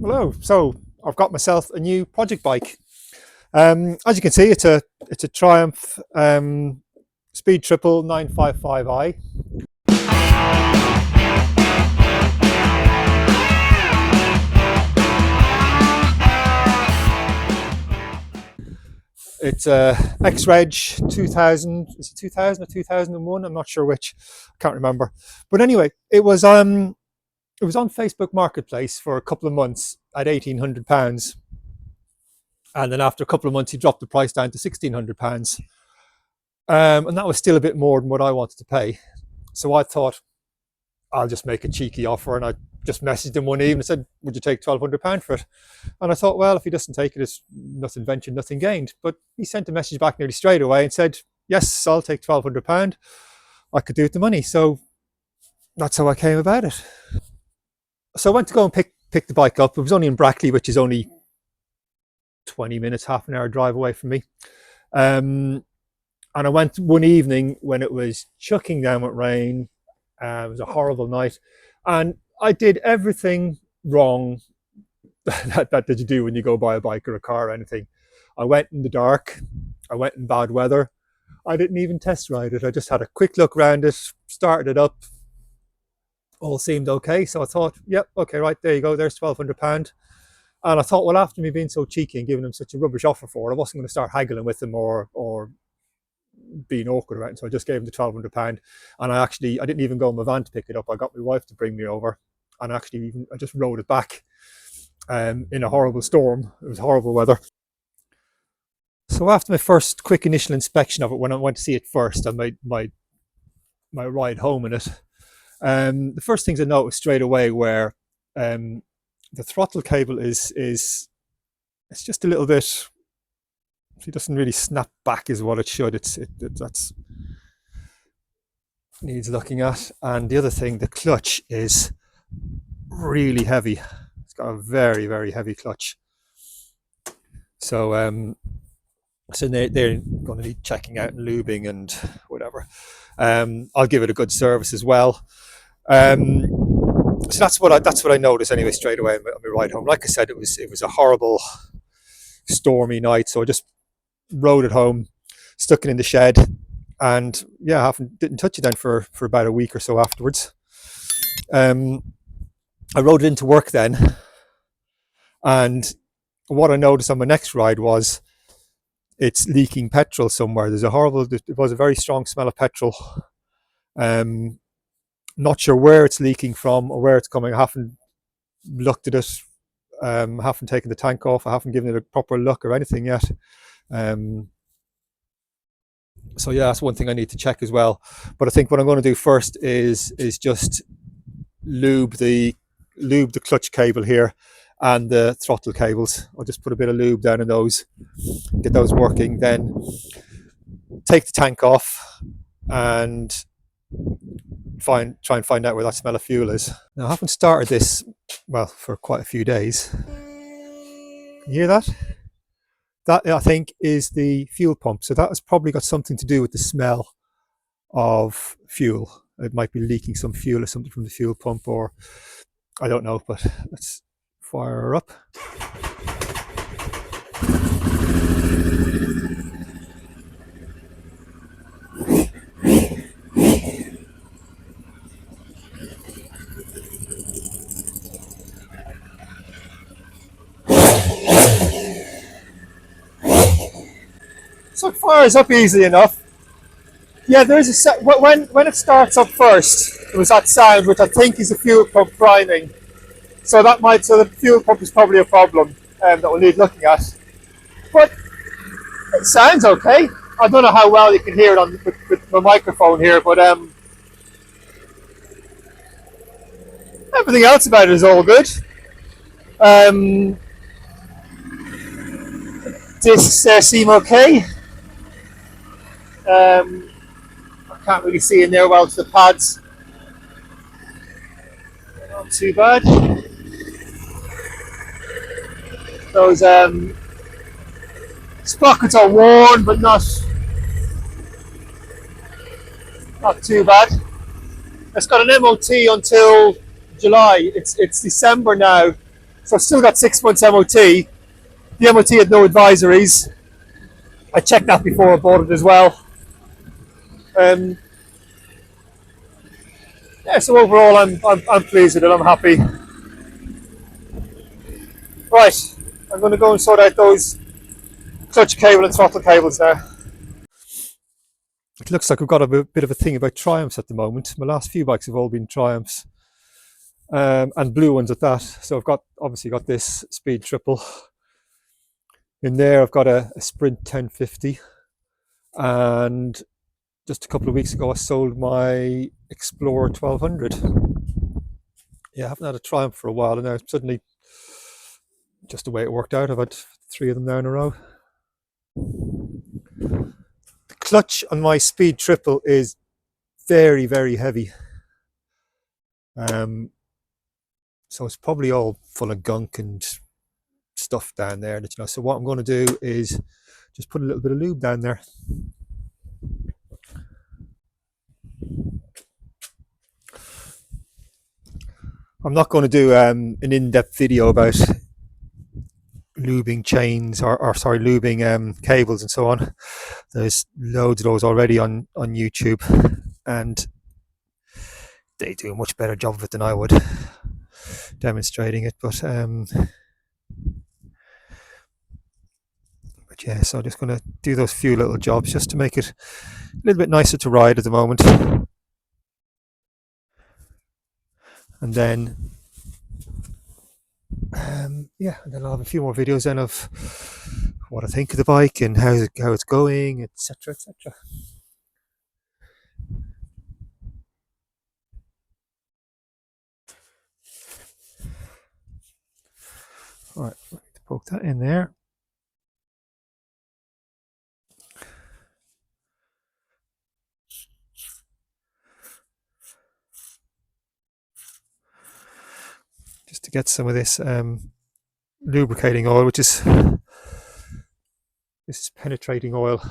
Hello. So I've got myself a new project bike. As you can see, it's a Triumph Speed Triple 955i. It's a X-Reg 2000. Is it 2000 or 2001? I'm not sure which. I can't remember. But anyway, it was on Facebook Marketplace for a couple of months at £1,800. And then after a couple of months, he dropped the price down to £1,600. And that was still a bit more than what I wanted to pay. So I thought, I'll just make a cheeky offer. And I just messaged him one evening and said, would you take £1,200 for it? And I thought, well, if he doesn't take it, it's nothing ventured, nothing gained. But he sent a message back nearly straight away and said, yes, I'll take £1,200. I could do with the money. So that's how I came about it. So I went to go and pick the bike up. It was only in Brackley, which is only 20 minutes, half an hour drive away from me. And I went one evening when it was chucking down with rain. It was a horrible night. And I did everything wrong that you do when you go buy a bike or a car or anything. I went in the dark. I went in bad weather. I didn't even test ride it. I just had a quick look around it, started it up. All seemed okay. So I thought, yep, okay, right, there you go. There's £1,200. And I thought, well, after me being so cheeky and giving him such a rubbish offer for it, I wasn't going to start haggling with him or being awkward about it. So I just gave him the £1,200. And I didn't even go in my van to pick it up. I got my wife to bring me over. And I just rode it back in a horrible storm. It was horrible weather. So after my first quick initial inspection of it, when I went to see it first, I made my ride home in it. The first things I noticed straight away were the throttle cable is it's just a little bit, it doesn't really snap back is what it should. That's needs looking at. And the other thing, the clutch is really heavy. It's got a very, very heavy clutch. So they're going to need checking out and lubing and whatever. I'll give it a good service as well. So that's what I noticed anyway straight away on my ride home. Like I said, it was a horrible stormy night, so I just rode it home, stuck it in the shed, and yeah, didn't touch it then for about a week or so afterwards. I rode it into work then, and what I noticed on my next ride was it's leaking petrol somewhere. It was a very strong smell of petrol. Not sure where it's leaking from or where it's coming. I haven't looked at it. I haven't taken the tank off. I haven't given it a proper look or anything yet. So yeah, that's one thing I need to check as well. But I think what I'm going to do first is just lube the clutch cable here and the throttle cables. I'll just put a bit of lube down in those, get those working, then take the tank off and try and find out where that smell of fuel is. Now I haven't started this, well, for quite a few days. Can you hear that? That I think is the fuel pump. So that has probably got something to do with the smell of fuel. It might be leaking some fuel or something from the fuel pump, or I don't know, but let's fire her up. So it fires up easily enough. Yeah, there is when it starts up first, there was that sound which I think is the fuel pump priming. So the fuel pump is probably a problem that we'll need looking at. But it sounds okay. I don't know how well you can hear it with my microphone here, but everything else about it is all good. Discs seem okay. I can't really see in there well to the pads. Not too bad. Those sprockets are worn, but not too bad. It's got an MOT until July. It's December now, So I've still got 6 months MOT. The MOT had no advisories. I checked that before I bought it as well. Um, yeah, so overall I'm pleased with it, I'm happy. Right, I'm going to go and sort out those clutch cable and throttle cables now. It looks like I've got a bit of a thing about Triumphs at the moment. My last few bikes have all been Triumphs, and blue ones at that. So I've obviously got this Speed Triple. In there I've got a Sprint 1050, and just a couple of weeks ago I sold my Explorer 1200. Yeah, I haven't had a Triumph for a while, and now suddenly, just the way it worked out, I've had 3 of them now in a row. The clutch on my Speed Triple is very, very heavy. So it's probably all full of gunk and stuff down there. So what I'm going to do is just put a little bit of lube down there. I'm not going to do an in-depth video about lubing chains or sorry, lubing cables and so on. There's loads of those already on YouTube, and they do a much better job of it than I would, demonstrating it. But yeah, so I'm just going to do those few little jobs just to make it a little bit nicer to ride at the moment. And then yeah, and then I'll have a few more videos then of what I think of the bike and how it's going, etc, etc. All right, let me poke that in there. Just to get some of this lubricating oil, this is penetrating oil,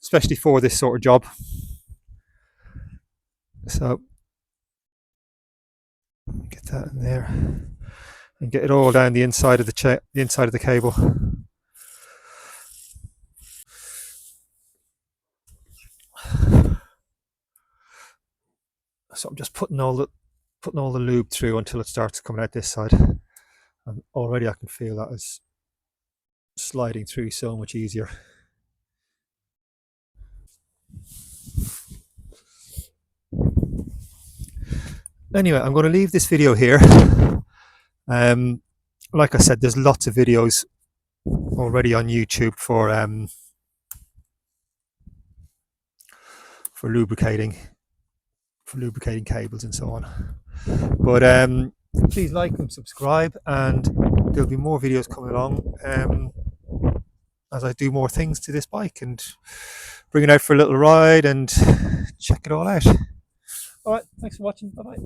especially for this sort of job. So get that in there and get it all down the inside of the inside of the cable. So I'm just putting all the lube through until it starts coming out this side, and already I can feel that is sliding through so much easier. Anyway, I'm going to leave this video here. Like I said, there's lots of videos already on YouTube for lubricating cables and so on. But please like and subscribe, and there'll be more videos coming along as I do more things to this bike and bring it out for a little ride and check it all out. All right, thanks for watching. Bye bye.